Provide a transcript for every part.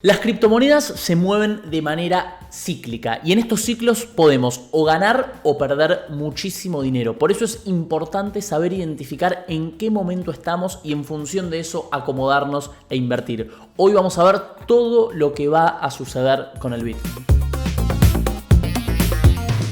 Las criptomonedas se mueven de manera cíclica y en estos ciclos podemos o ganar o perder muchísimo dinero. Por eso es importante saber identificar en qué momento estamos y en función de eso acomodarnos e invertir. Hoy vamos a ver todo lo que va a suceder con el Bitcoin.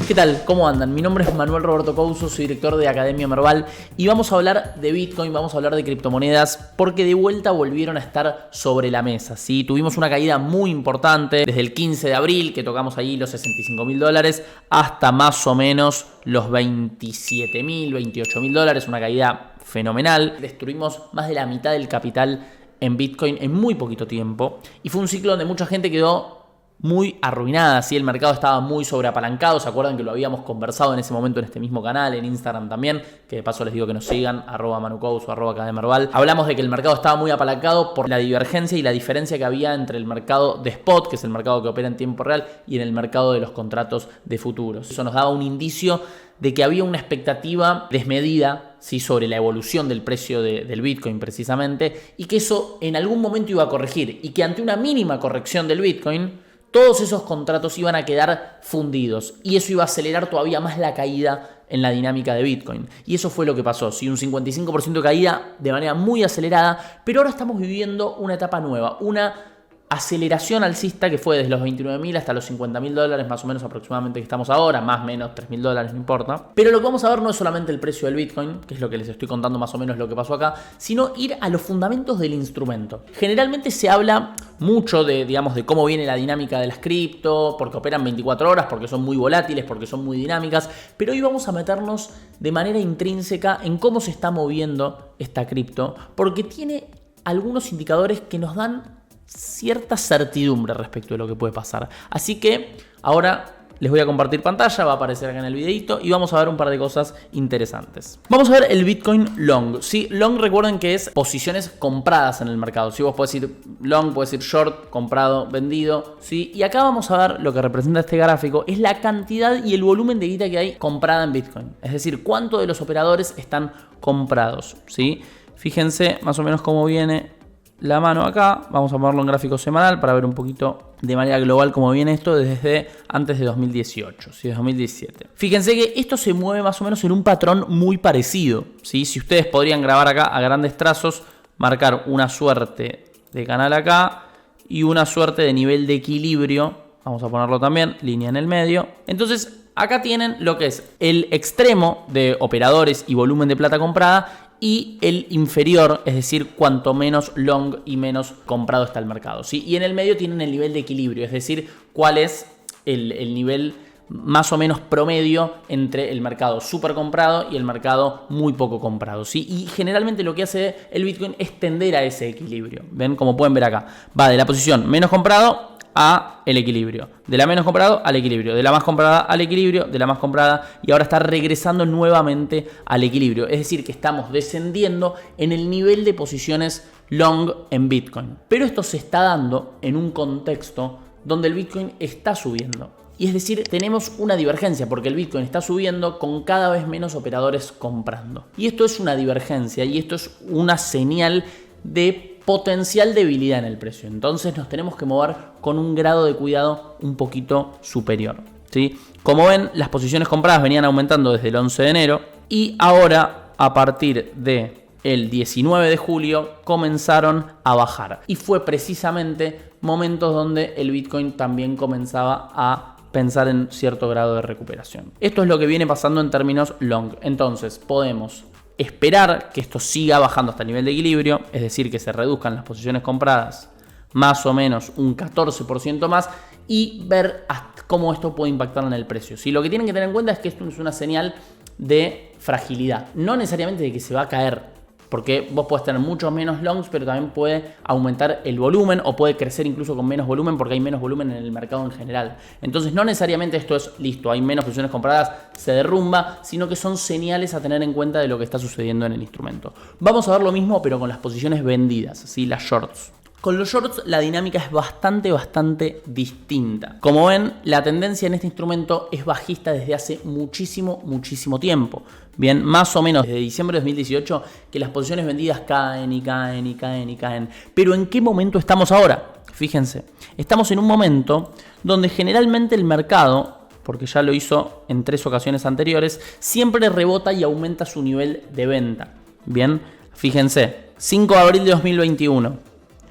¿Qué tal? ¿Cómo andan? Mi nombre es Manuel Roberto Couso, soy director de Academia Merval y vamos a hablar de Bitcoin, vamos a hablar de criptomonedas porque de vuelta volvieron a estar sobre la mesa, ¿sí? Tuvimos una caída muy importante desde el 15 de abril que tocamos ahí los $65.000 hasta más o menos los $27.000, $28.000, una caída fenomenal. Destruimos más de la mitad del capital en Bitcoin en muy poquito tiempo y fue un ciclo donde mucha gente quedó muy arruinada, ¿sí? El mercado estaba muy sobreapalancado. ¿Se acuerdan que lo habíamos conversado en ese momento en este mismo canal, en Instagram también? Que de paso les digo que nos sigan, @manucouso, @academiamerval. Hablamos de que el mercado estaba muy apalancado por la divergencia y la diferencia que había entre el mercado de spot, que es el mercado que opera en tiempo real, y en el mercado de los contratos de futuros. Eso nos daba un indicio de que había una expectativa desmedida, ¿sí?, sobre la evolución del precio del Bitcoin precisamente, y que eso en algún momento iba a corregir, y que ante una mínima corrección del Bitcoin todos esos contratos iban a quedar fundidos y eso iba a acelerar todavía más la caída en la dinámica de Bitcoin. Y eso fue lo que pasó, ¿sí? Un 55% de caída de manera muy acelerada, pero ahora estamos viviendo una etapa nueva, una aceleración alcista que fue desde los $29.000 hasta los $50.000 más o menos aproximadamente que estamos ahora, más o menos $3.000, no importa. Pero lo que vamos a ver no es solamente el precio del Bitcoin, que es lo que les estoy contando más o menos lo que pasó acá, sino ir a los fundamentos del instrumento. Generalmente se habla mucho de cómo viene la dinámica de las cripto, porque operan 24 horas, porque son muy volátiles, porque son muy dinámicas, pero hoy vamos a meternos de manera intrínseca en cómo se está moviendo esta cripto, porque tiene algunos indicadores que nos dan cierta certidumbre respecto de lo que puede pasar. Así que ahora les voy a compartir pantalla, va a aparecer acá en el videito y vamos a ver un par de cosas interesantes. Vamos a ver el Bitcoin Long. ¿Sí? Long, recuerden que es posiciones compradas en el mercado. Si vos podés ir long, podés ir short, comprado, vendido, ¿sí? Y acá vamos a ver lo que representa este gráfico, es la cantidad y el volumen de guita que hay comprada en Bitcoin. Es decir, cuánto de los operadores están comprados, ¿sí? Fíjense más o menos cómo viene la mano acá. Vamos a ponerlo en gráfico semanal para ver un poquito de manera global cómo viene esto desde antes de 2018, ¿sí? 2017. Fíjense que esto se mueve más o menos en un patrón muy parecido, ¿sí? Si ustedes podrían grabar acá a grandes trazos, marcar una suerte de canal acá y una suerte de nivel de equilibrio, vamos a ponerlo también, línea en el medio. Entonces acá tienen lo que es el extremo de operadores y volumen de plata comprada y el inferior, es decir, cuanto menos long y menos comprado está el mercado, ¿sí? Y en el medio tienen el nivel de equilibrio, es decir, cuál es el nivel más o menos promedio entre el mercado súper comprado y el mercado muy poco comprado, ¿sí? Y generalmente lo que hace el Bitcoin es tender a ese equilibrio. ¿Ven? Como pueden ver acá, va de la posición menos comprado a el equilibrio, de la menos comprado al equilibrio, de la más comprada al equilibrio, de la más comprada, y ahora está regresando nuevamente al equilibrio. Es decir, que estamos descendiendo en el nivel de posiciones long en Bitcoin. Pero esto se está dando en un contexto donde el Bitcoin está subiendo. Y es decir, tenemos una divergencia porque el Bitcoin está subiendo con cada vez menos operadores comprando. Y esto es una divergencia y esto es una señal de potencial debilidad en el precio. Entonces nos tenemos que mover con un grado de cuidado un poquito superior, ¿sí? Como ven, las posiciones compradas venían aumentando desde el 11 de enero y ahora a partir del 19 de julio comenzaron a bajar. Y fue precisamente momentos donde el Bitcoin también comenzaba a pensar en cierto grado de recuperación. Esto es lo que viene pasando en términos long. Entonces podemos esperar que esto siga bajando hasta el nivel de equilibrio, es decir, que se reduzcan las posiciones compradas más o menos un 14% más y ver cómo esto puede impactar en el precio. ¿Sí? Lo que tienen que tener en cuenta es que esto es una señal de fragilidad, no necesariamente de que se va a caer, porque vos podés tener muchos menos longs, pero también puede aumentar el volumen o puede crecer incluso con menos volumen porque hay menos volumen en el mercado en general. Entonces no necesariamente esto es listo, hay menos posiciones compradas, se derrumba, sino que son señales a tener en cuenta de lo que está sucediendo en el instrumento. Vamos a ver lo mismo pero con las posiciones vendidas, ¿sí? Las shorts. Con los shorts la dinámica es bastante distinta. Como ven, la tendencia en este instrumento es bajista desde hace muchísimo tiempo. Bien, más o menos desde diciembre de 2018 que las posiciones vendidas caen y caen. Pero ¿en qué momento estamos ahora? Fíjense, estamos en un momento donde generalmente el mercado, porque ya lo hizo en 3 ocasiones anteriores, siempre rebota y aumenta su nivel de venta. Bien, fíjense, 5 de abril de 2021,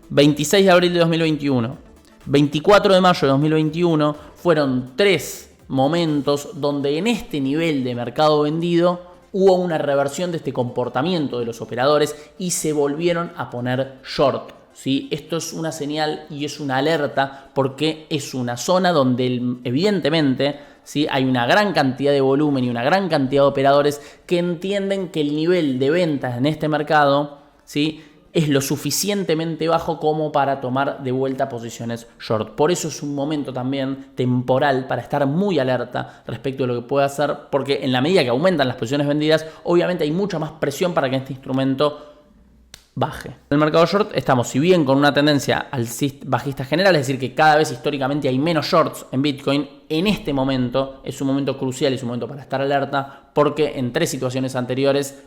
26 de abril de 2021, 24 de mayo de 2021, fueron 3 momentos donde en este nivel de mercado vendido hubo una reversión de este comportamiento de los operadores y se volvieron a poner short. ¿Sí? Esto es una señal y es una alerta porque es una zona donde evidentemente, ¿sí?, hay una gran cantidad de volumen y una gran cantidad de operadores que entienden que el nivel de ventas en este mercado, ¿sí?, es lo suficientemente bajo como para tomar de vuelta posiciones short. Por eso es un momento también temporal para estar muy alerta respecto a lo que puede hacer, porque en la medida que aumentan las posiciones vendidas, obviamente hay mucha más presión para que este instrumento baje. En el mercado short estamos, si bien con una tendencia bajista general, es decir, que cada vez históricamente hay menos shorts en Bitcoin, en este momento es un momento crucial y es un momento para estar alerta, porque en 3 situaciones anteriores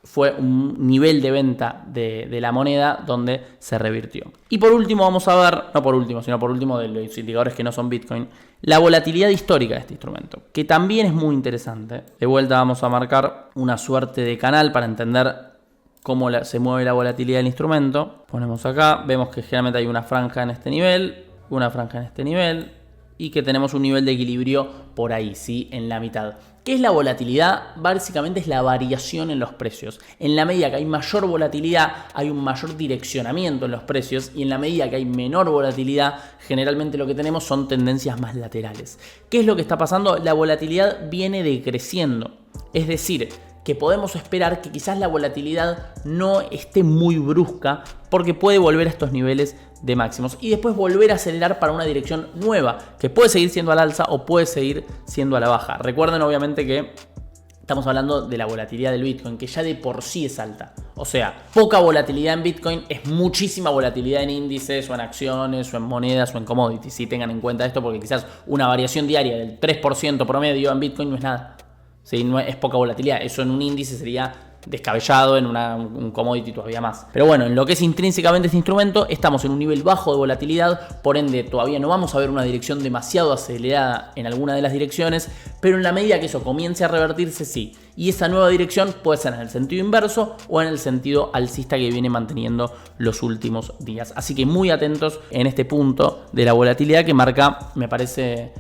fue un nivel de venta de la moneda donde se revirtió. Y por último vamos a ver, no por último, sino por último de los indicadores que no son Bitcoin, la volatilidad histórica de este instrumento, que también es muy interesante. De vuelta vamos a marcar una suerte de canal para entender cómo se mueve la volatilidad del instrumento. Ponemos acá, vemos que generalmente hay una franja en este nivel, una franja en este nivel y que tenemos un nivel de equilibrio por ahí, ¿sí?, en la mitad. ¿Qué es la volatilidad? Básicamente es la variación en los precios. En la medida que hay mayor volatilidad, hay un mayor direccionamiento en los precios y en la medida que hay menor volatilidad, generalmente lo que tenemos son tendencias más laterales. ¿Qué es lo que está pasando? La volatilidad viene decreciendo. Es decir, que podemos esperar que quizás la volatilidad no esté muy brusca porque puede volver a estos niveles de máximos y después volver a acelerar para una dirección nueva que puede seguir siendo al alza o puede seguir siendo a la baja. Recuerden obviamente que estamos hablando de la volatilidad del Bitcoin, que ya de por sí es alta. O sea, poca volatilidad en Bitcoin es muchísima volatilidad en índices o en acciones o en monedas o en commodities. Sí, tengan en cuenta esto porque quizás una variación diaria del 3% promedio en Bitcoin no es nada. Sí, no es poca volatilidad, eso en un índice sería descabellado, en un commodity todavía más. Pero bueno, en lo que es intrínsecamente este instrumento, estamos en un nivel bajo de volatilidad, por ende todavía no vamos a ver una dirección demasiado acelerada en alguna de las direcciones, pero en la medida que eso comience a revertirse, sí. Y esa nueva dirección puede ser en el sentido inverso o en el sentido alcista que viene manteniendo los últimos días. Así que muy atentos en este punto de la volatilidad que marca, me parece,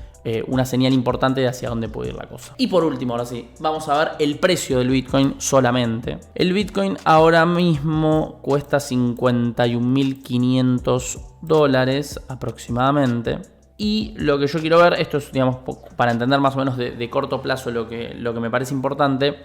una señal importante de hacia dónde puede ir la cosa. Y por último, ahora sí, vamos a ver el precio del Bitcoin solamente. El Bitcoin ahora mismo cuesta $51.500 aproximadamente. Y lo que yo quiero ver, esto es, digamos, para entender más o menos de corto plazo lo que me parece importante.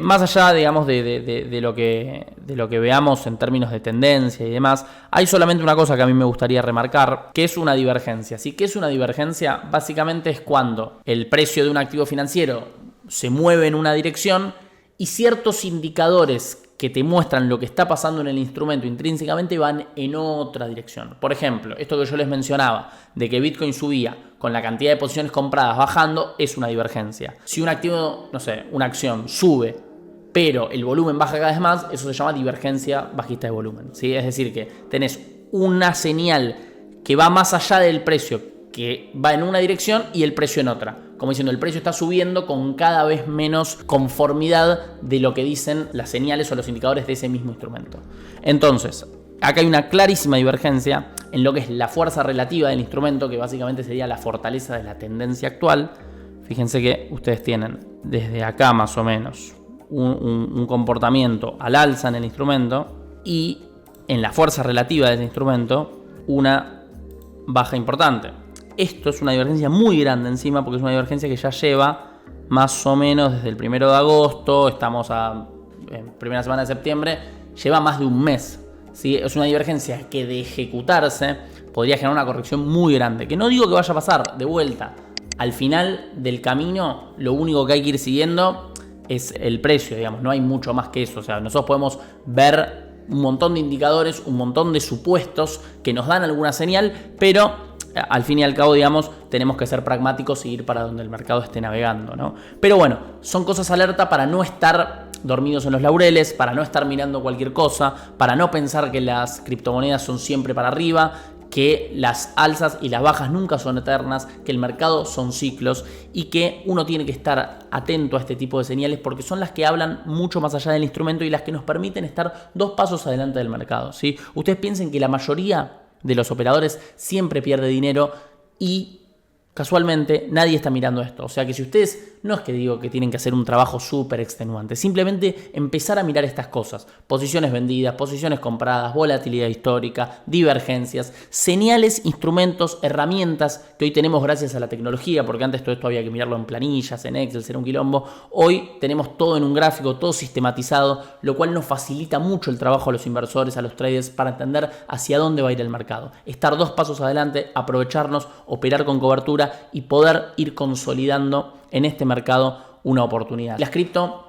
Más allá, digamos, de lo que veamos en términos de tendencia y demás, hay solamente una cosa que a mí me gustaría remarcar, que es una divergencia. ¿Sí? ¿Qué es una divergencia? Básicamente es cuando el precio de un activo financiero se mueve en una dirección y ciertos indicadores que te muestran lo que está pasando en el instrumento intrínsecamente van en otra dirección. Por ejemplo, esto que yo les mencionaba, de que Bitcoin subía con la cantidad de posiciones compradas bajando, es una divergencia. Si un activo, no sé, una acción sube, pero el volumen baja cada vez más, eso se llama divergencia bajista de volumen, ¿sí? Es decir, que tenés una señal que va más allá del precio, que va en una dirección y el precio en otra. Como diciendo, el precio está subiendo con cada vez menos conformidad de lo que dicen las señales o los indicadores de ese mismo instrumento. Entonces, acá hay una clarísima divergencia en lo que es la fuerza relativa del instrumento, que básicamente sería la fortaleza de la tendencia actual. Fíjense que ustedes tienen desde acá más o menos un comportamiento al alza en el instrumento y en la fuerza relativa del instrumento una baja importante. Esto es una divergencia muy grande encima porque es una divergencia que ya lleva más o menos desde el 1 de agosto, estamos en primera semana de septiembre, lleva más de un mes. ¿Sí? Es una divergencia que de ejecutarse podría generar una corrección muy grande, que no digo que vaya a pasar de vuelta. Al final del camino lo único que hay que ir siguiendo es el precio, digamos, no hay mucho más que eso. O sea, nosotros podemos ver un montón de indicadores, un montón de supuestos que nos dan alguna señal, pero al fin y al cabo, digamos, tenemos que ser pragmáticos y ir para donde el mercado esté navegando, ¿no? Pero bueno, son cosas alerta para no estar dormidos en los laureles, para no estar mirando cualquier cosa, para no pensar que las criptomonedas son siempre para arriba, que las alzas y las bajas nunca son eternas, que el mercado son ciclos y que uno tiene que estar atento a este tipo de señales porque son las que hablan mucho más allá del instrumento y las que nos permiten estar 2 pasos adelante del mercado, ¿sí? Ustedes piensen que la mayoría de los operadores siempre pierde dinero y casualmente nadie está mirando esto. O sea que si ustedes, no es que digo que tienen que hacer un trabajo súper extenuante, simplemente empezar a mirar estas cosas: posiciones vendidas, posiciones compradas, volatilidad histórica, divergencias, señales, instrumentos, herramientas que hoy tenemos gracias a la tecnología, porque antes todo esto había que mirarlo en planillas, en Excel, era un quilombo. Hoy tenemos todo en un gráfico, todo sistematizado, lo cual nos facilita mucho el trabajo a los inversores, a los traders, para entender hacia dónde va a ir el mercado. Estar 2 pasos adelante, aprovecharnos, operar con cobertura y poder ir consolidando en este mercado una oportunidad. Las cripto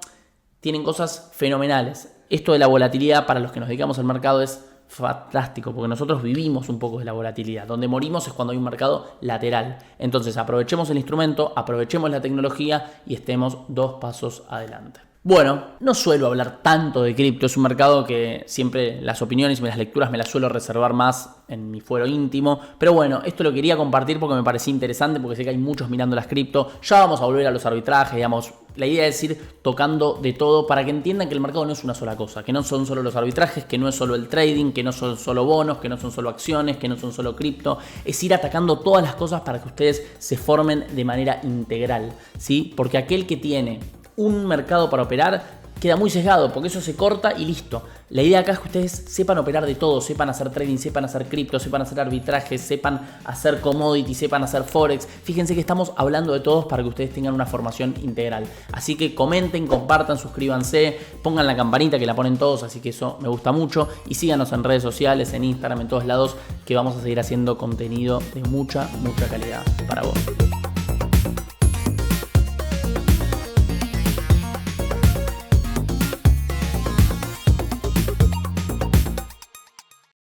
tienen cosas fenomenales. Esto de la volatilidad, para los que nos dedicamos al mercado, es fantástico, porque nosotros vivimos un poco de la volatilidad. Donde morimos es cuando hay un mercado lateral. Entonces aprovechemos el instrumento, aprovechemos la tecnología y estemos 2 pasos adelante. Bueno, no suelo hablar tanto de cripto, es un mercado que siempre las opiniones y las lecturas me las suelo reservar más en mi fuero íntimo, pero bueno, esto lo quería compartir porque me parecía interesante, porque sé que hay muchos mirando las cripto. Ya vamos a volver a los arbitrajes, digamos. La idea es ir tocando de todo para que entiendan que el mercado no es una sola cosa, que no son solo los arbitrajes, que no es solo el trading, que no son solo bonos, que no son solo acciones, que no son solo cripto. Es ir atacando todas las cosas para que ustedes se formen de manera integral, ¿sí? Porque aquel que tiene un mercado para operar queda muy sesgado, porque eso se corta y listo. La idea acá es que ustedes sepan operar de todo, sepan hacer trading, sepan hacer cripto, sepan hacer arbitrajes, sepan hacer commodity, sepan hacer forex. Fíjense que estamos hablando de todos para que ustedes tengan una formación integral. Así que comenten, compartan, suscríbanse, pongan la campanita que la ponen todos, así que eso me gusta mucho. Y síganos en redes sociales, en Instagram, en todos lados, que vamos a seguir haciendo contenido de mucha calidad para vos.